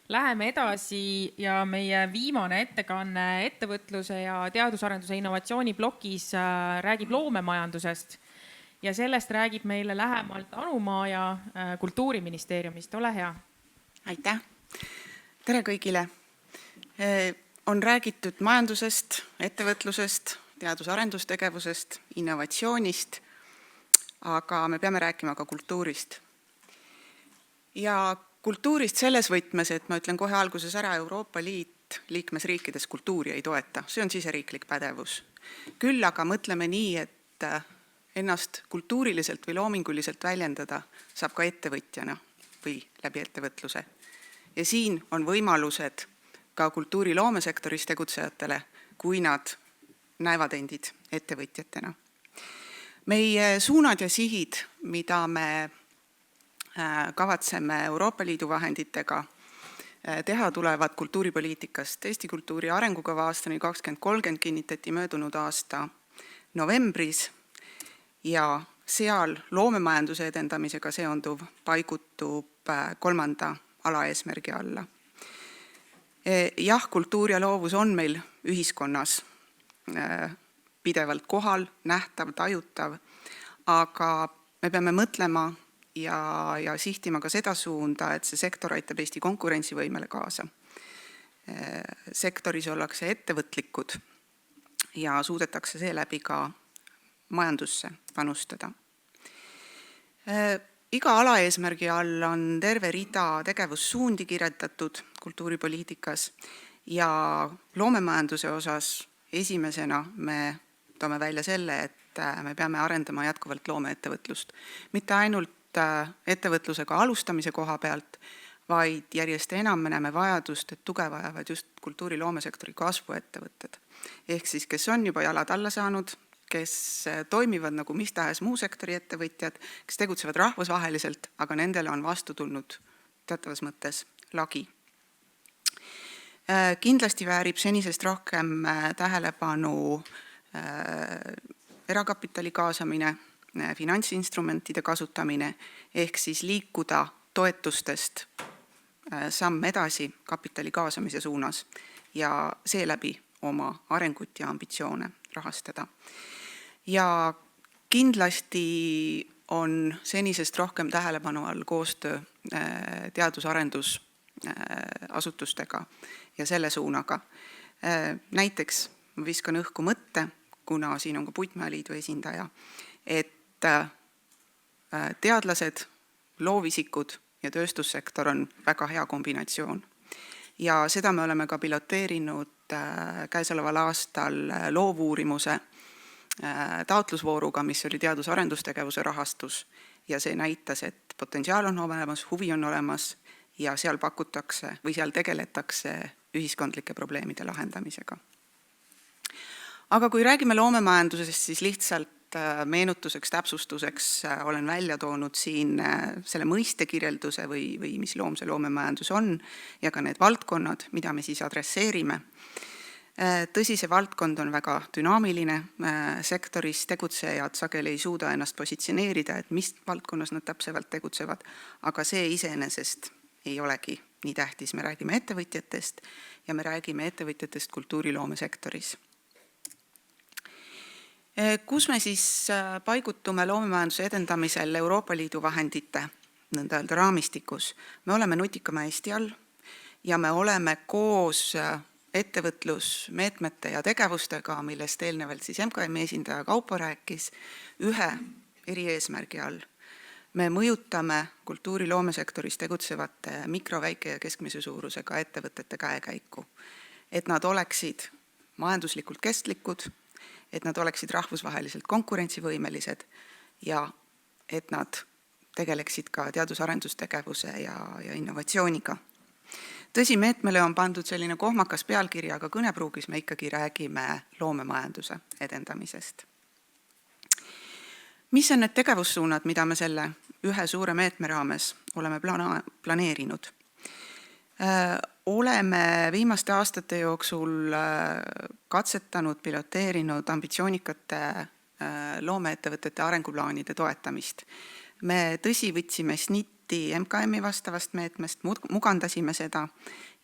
Läheme edasi ja meie viimane ettekanne ettevõtluse ja teadusarenduse innovatsiooni plokis räägib loomemajandusest ja sellest räägib meile lähemalt Anu Maaja Kultuuriministeeriumist. Ole hea. Aitäh! Tere kõigile! On räägitud majandusest, ettevõtlusest, teadus-arendustegevusest, innovatsioonist, aga me peame rääkima ka kultuurist. Ja kultuurist selles võtmes, et ma ütlen kohe alguses ära, Euroopa Liit liikmesriikides kultuuri ei toeta. See on siseriiklik pädevus. Küll aga mõtleme nii, et ennast kultuuriliselt või loominguliselt väljendada saab ka ettevõtjana või läbi ettevõtluse. Ja siin on võimalused ka kultuuriloomesektoris tegutsejatele, kui nad näevad endid ettevõtjatena. Meie suunad ja sihid, mida me kavatseme Euroopa Liidu vahenditega teha, tulevad kultuuripoliitikast. Eesti kultuuri arengukava aastani 2030 kinnitati möödunud aasta novembris ja seal loomemajanduse edendamisega seonduv paigutub 3. alaeesmärgi alla. Jah, kultuur ja loovus on meil ühiskonnas pidevalt kohal, nähtav, tajutav, aga me peame mõtlema ja sihtima ka seda suunda, et see sektor aitab Eesti konkurentsivõimele kaasa. Sektoris ollakse ettevõtlikud ja suudetakse seeläbi ka majandusse panustada. Iga alaeesmärgi all on terve rida tegevussuundi kirjeldatud kultuuripoliitikas ja loomemajanduse osas esimesena me toome välja selle, et me peame arendama jätkuvalt loomeettevõtlust. Mitte ainult ettevõtlusega alustamise koha pealt, vaid järjest enam me näeme vajadust, et tuge vajavad just kultuuriloomesektori kasvuettevõtted. Ehk siis, kes on juba jalad alla saanud, kes toimivad nagu mis tahes muu sektori ettevõtjad, kes tegutsevad rahvusvaheliselt, aga nendele on vastu tulnud teatavas mõttes lagi. Kindlasti väärib senisest rohkem tähelepanu erakapitali kaasamine, finantsinstrumentide kasutamine, ehk siis liikuda toetustest samm edasi kapitali kaasamise suunas ja seeläbi oma arengut ja ambitsioone rahastada. Ja kindlasti on senisest rohkem tähelepanu all koostöö teadus-arendusasutustega ja selle suunaga. Näiteks ma viskan õhku mõtte, kuna siin on ka Puitmäeliidu esindaja, et teadlased, loovisikud ja tööstussektor on väga hea kombinatsioon. Ja seda me oleme ka piloteerinud käesoleval aastal loovuurimuse taotlusvooruga, mis oli teadus-arendustegevuse rahastus ja see näitas, et potentsiaal on olemas, huvi on olemas ja seal pakutakse või seal tegeletakse ühiskondlike probleemide lahendamisega. Aga kui räägime loomemajandusest, siis lihtsalt meenutuseks, täpsustuseks olen välja toonud siin selle mõistekirjelduse või mis loom see loomemajandus on ja ka need valdkonnad, mida me siis adresseerime. Tõsi, see valdkond on väga dünaamiline, sektoris tegutsejad sageli ei suuda ennast positsioneerida, et mis valdkonnas nad täpselt tegutsevad, aga see iseenesest ei olegi nii tähtis. Me räägime ettevõtjatest ja me räägime ettevõtjatest kultuuriloomesektoris. Kus me siis paigutume loomemajanduse edendamisel Euroopa Liidu vahendite nõnda öelda raamistikus? Me oleme Nutikama Eesti all ja me oleme koos ettevõtlusmeetmete ja tegevustega, millest eelnevalt siis MKM esindaja Kaupo rääkis, ühe erieesmärgi all. Me mõjutame kultuuriloomesektoris tegutsevate mikro-, väike- ja keskmise suurusega ettevõtete käekäiku, et nad oleksid majanduslikult kestlikud, et nad oleksid rahvusvaheliselt konkurentsivõimelised ja et nad tegeleksid ka teadus-arendustegevuse ja innovatsiooniga. Tõsi, meetmele on pandud selline kohmakas pealkiri, aga kõnepruugis me ikkagi räägime loomemajanduse edendamisest. Mis on need tegevussuunad, mida me selle ühe suure meetme raames oleme planeerinud? Oleme viimaste aastate jooksul katsetanud, piloteerinud ambitsioonikate loomeettevõtete arenguplaanide toetamist. Me tõsi võtsime SNIT lahti MKM-i vastavast meetmest, mugandasime seda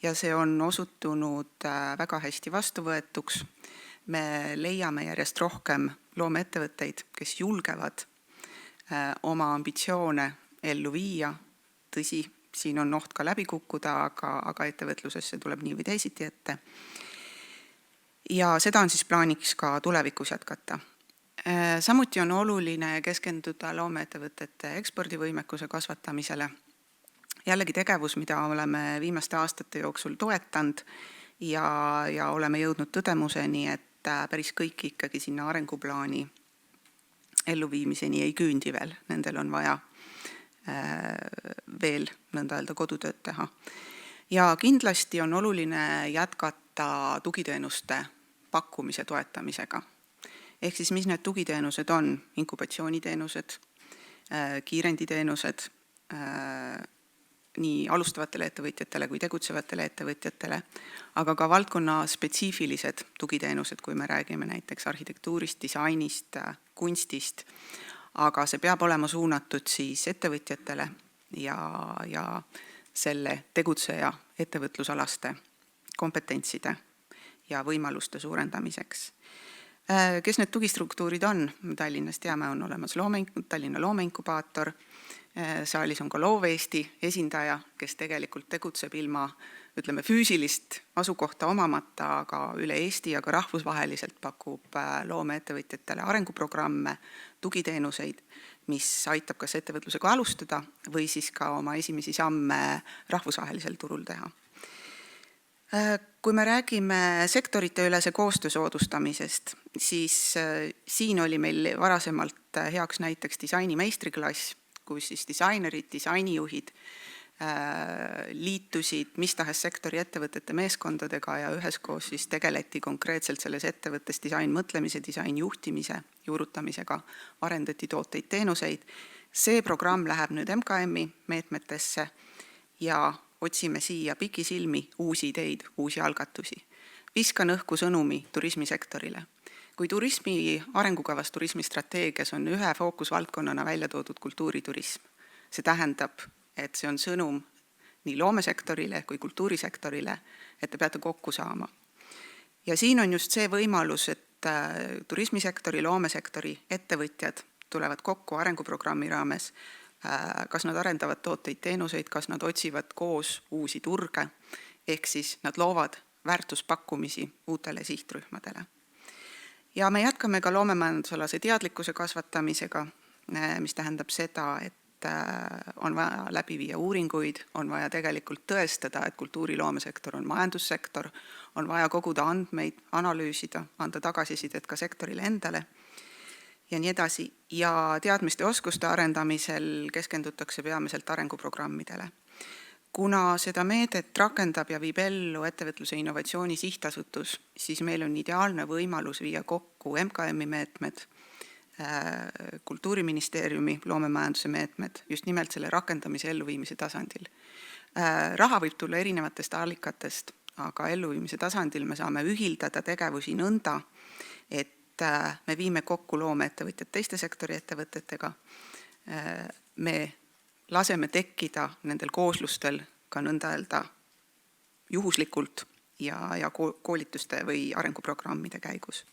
ja see on osutunud väga hästi vastuvõetuks. Me leiame järjest rohkem loomeettevõtteid, kes julgevad oma ambitsioone ellu viia. Tõsi, siin on oht ka läbi kukkuda, aga ettevõtlusesse tuleb nii või teisiti ette. Ja seda on siis plaaniks ka tulevikus jätkata. Samuti on oluline keskenduda loomeettevõtete ekspordivõimekuse kasvatamisele. Jällegi tegevus, mida oleme viimaste aastate jooksul toetanud ja oleme jõudnud tõdemuseni, et päris kõik ikkagi sinna arenguplaani elluviimiseni ei küündi veel. Nendel on vaja veel nõnda öelda kodutööd teha. Ja kindlasti on oluline jätkata tugiteenuste pakkumise toetamisega. Ehk siis mis need tugiteenused on? Inkubatsiooniteenused, kiirenditeenused, nii alustavatele ettevõtjatele kui tegutsevatele ettevõtjatele, aga ka valdkonna spetsiifilised tugiteenused, kui me räägime näiteks arhitektuurist, disainist, kunstist, aga see peab olema suunatud siis ettevõtjatele ja selle tegutseja ettevõtlusalaste kompetentside ja võimaluste suurendamiseks. Kes need tugistruktuurid on? Tallinnas teame, on olemas Tallinna loomeinkubaator, saalis on ka Loov Eesti esindaja, kes tegelikult tegutseb ilma, ütleme, füüsilist asukohta omamata, aga üle Eesti ja ka rahvusvaheliselt pakub loomeettevõtjatele arenguprogramme, tugiteenuseid, mis aitab kas ettevõtlusega alustada või siis ka oma esimesi samme rahvusvahelisel turul teha. Kui me räägime sektorite ülese koostöö soodustamisest, siis siin oli meil varasemalt heaks näiteks disaini meistriklass, kus siis disainerid, disainijuhid liitusid mis tahes sektori ettevõtete meeskondadega ja üheskoos siis tegeleti konkreetselt selles ettevõttes disainmõtlemise, disainjuhtimise, juurutamisega, arendati tooteid, teenuseid. See programm läheb nüüd MKM-i meetmetesse ja otsime siia pikisilmi uusi ideid, uusi algatusi. Viskan õhku sõnumi turismisektorile. Kui turismi arengukavas turismistrateegias on ühe fookusvaldkonnana välja toodud kultuuriturism, see tähendab, et see on sõnum nii loomesektorile kui kultuurisektorile, et te peate kokku saama. Ja siin on just see võimalus, et turismisektori, loomesektori ettevõtjad tulevad kokku arenguprogrammi raames, kas nad arendavad tooteid, teenuseid, kas nad otsivad koos uusi turge, ehk siis nad loovad väärtuspakkumisi uutele sihtrühmadele. Ja me jätkame ka loomemajandusalase teadlikkuse kasvatamisega, mis tähendab seda, et on vaja läbi viia uuringuid, on vaja tegelikult tõestada, et kultuuriloomesektor on majandussektor, on vaja koguda andmeid, analüüsida, anda tagasisidet ka sektorile endale ja nii edasi. Ja teadmiste oskuste arendamisel keskendutakse peamiselt arenguprogrammidele. Kuna seda meedet rakendab ja viib ellu Ettevõtluse Innovatsiooni Sihtasutus, siis meil on ideaalne võimalus viia kokku MKM-i meetmed, Kultuuriministeeriumi loomemajanduse meetmed, just nimelt selle rakendamise elluviimise tasandil. Raha võib tulla erinevatest allikatest, aga elluviimise tasandil me saame ühildada tegevusi nõnda, et me viime kokku loomeettevõtjad teiste sektori ettevõtetega. Me laseme tekkida nendel kooslustel ka nõnda öelda juhuslikult ja koolituste või arenguprogrammide käigus.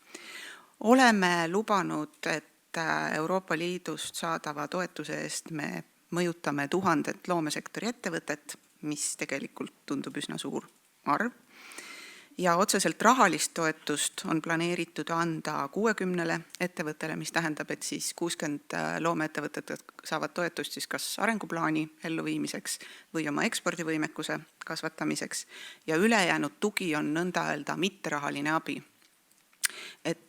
Oleme lubanud, et Euroopa Liidust saadava toetuse eest me mõjutame 1000 loomesektori ettevõtet, mis tegelikult tundub üsna suur arv. Ja otseselt rahalist toetust on planeeritud anda 60 ettevõttele, mis tähendab, et siis 60 loomeettevõtet saavad toetust siis kas arenguplaani elluviimiseks või oma ekspordivõimekuse kasvatamiseks ja ülejäänud tugi on nõnda öelda mitterahaline abi. Et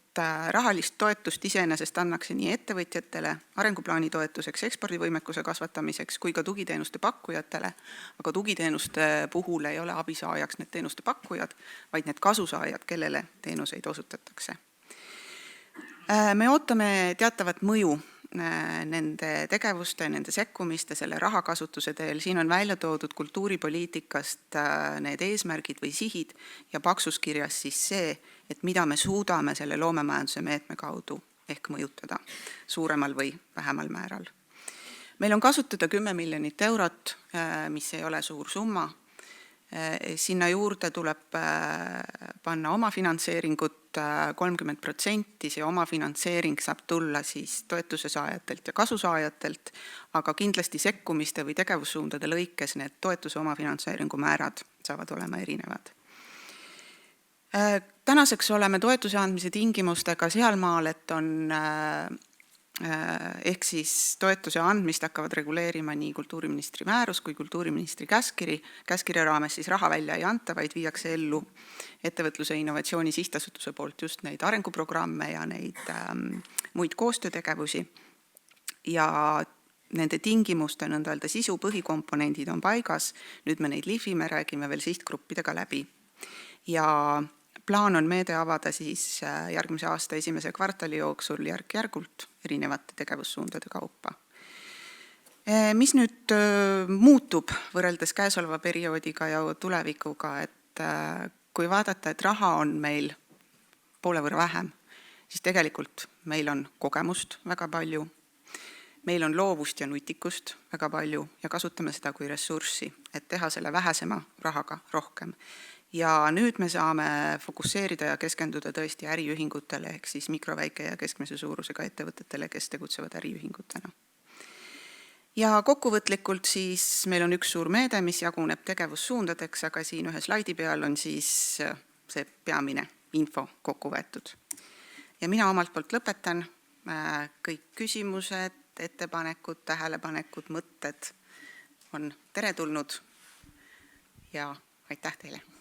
rahalist toetust iseenesest annakse nii ettevõtjatele arenguplaani toetuseks, ekspordivõimekuse kasvatamiseks kui ka tugiteenuste pakkujatele, aga tugiteenuste puhul ei ole abisaajaks need teenuste pakkujad, vaid need kasusaajad, kellele teenuseid osutatakse. Me ootame teatavat mõju nende tegevuste, nende sekkumiste, selle rahakasutuse teel. Siin on välja toodud kultuuripoliitikast need eesmärgid või sihid ja paksuskirjas siis see, et mida me suudame selle loomemajanduse meetme kaudu ehk mõjutada suuremal või vähemal määral. Meil on kasutada 10 miljonit eurot, mis ei ole suur summa. Sinna juurde tuleb panna omafinantseeringut 30%, see omafinantseering saab tulla siis toetuse saajatelt ja kasusaajatelt, aga kindlasti sekkumiste või tegevussuundade lõikes need toetuse omafinantseeringu määrad saavad olema erinevad. Tänaseks oleme toetuse andmise tingimustega sealmaal, et on ehk siis toetuse andmist hakkavad reguleerima nii kultuuriministri määrus kui kultuuriministri käskkiri. Käskkirja raames siis raha välja ei anta, vaid viiakse ellu Ettevõtluse Innovatsiooni Sihtasutuse poolt just neid arenguprogramme ja neid muid koostöötegevusi. Ja nende tingimuste nõnda öelda sisu põhikomponendid on paigas. Nüüd me neid lihvime, räägime veel sihtgruppidega läbi. Ja plaan on meede avada siis järgmise aasta esimese kvartali jooksul järk-järgult erinevate tegevussuundade kaupa. Mis nüüd muutub võrreldes käesoleva perioodiga ja tulevikuga, et kui vaadata, et raha on meil poole võrra vähem, siis tegelikult meil on kogemust väga palju, meil on loovust ja nutikust väga palju ja kasutame seda kui ressurssi, et teha selle vähesema rahaga rohkem. Ja nüüd me saame fokusseerida ja keskenduda tõesti äriühingutele ehk siis mikro-, väike- ja keskmise suurusega ettevõtetele, kes tegutsevad äriühingutena. Ja kokkuvõtlikult siis meil on üks suur meede, mis jaguneb tegevussuundadeks, aga siin ühe slaidi peal on siis see peamine info kokku võetud. Ja mina omalt poolt lõpetan. Kõik küsimused, ettepanekud, tähelepanekud, mõtted on teretulnud ja aitäh teile!